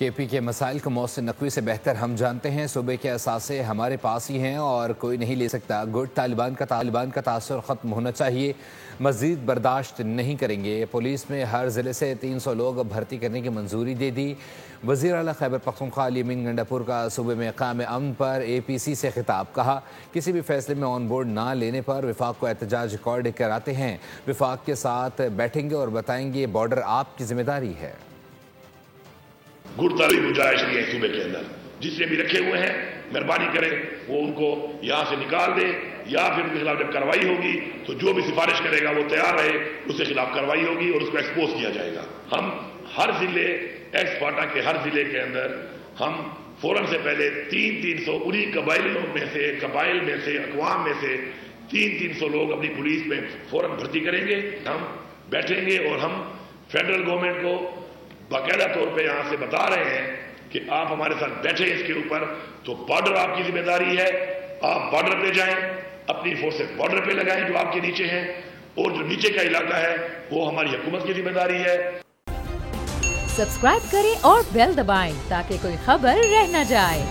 کے پی کے مسائل کو محسن نقوی سے بہتر ہم جانتے ہیں۔ صوبے کے اثاثے ہمارے پاس ہی ہیں اور کوئی نہیں لے سکتا۔ گڈ طالبان کا تاثر ختم ہونا چاہیے، مزید برداشت نہیں کریں گے۔ پولیس میں ہر ضلع سے 300 لوگ بھرتی کرنے کی منظوری دے دی۔ وزیر اعلیٰ خیبر پختونخوا علی امین گنڈاپور کا صوبے میں قیام امن پر اے پی سی سے خطاب، کہا کسی بھی فیصلے میں آن بورڈ نہ لینے پر وفاق کو احتجاج ریکارڈ کراتے ہیں، وفاق کے ساتھ بیٹھیں گے اور بتائیں گے بارڈر آپ کی ذمہ داری ہے۔ گڈ تعلیم گنجائش نہیں ہے صوبے کے اندر، جتنے بھی رکھے ہوئے ہیں مہربانی کریں وہ ان کو یہاں سے نکال دیں، یا پھر ان کے خلاف جب کارروائی ہوگی تو جو بھی سفارش کرے گا وہ تیار رہے، اس کے خلاف کارروائی ہوگی اور اس کو ایکسپوز کیا جائے گا۔ ہم ہر ضلع ایکس فاٹا کے ہر ضلع کے اندر ہم فوراً سے پہلے 300 انہی قبائل میں سے اقوام میں سے 300 لوگ اپنی پولیس میں فوراً بھرتی کریں گے۔ ہم بیٹھیں گے اور ہم فیڈرل گورنمنٹ کو باقاعدہ طور پہ یہاں سے بتا رہے ہیں کہ آپ ہمارے ساتھ بیٹھیں اس کے اوپر، تو بارڈر آپ کی ذمہ داری ہے، آپ بارڈر پہ جائیں، اپنی فورسز بارڈر پہ لگائیں جو آپ کے نیچے ہیں، اور جو نیچے کا علاقہ ہے وہ ہماری حکومت کی ذمہ داری ہے۔ سبسکرائب کریں اور بیل دبائیں تاکہ کوئی خبر رہ نہ جائے۔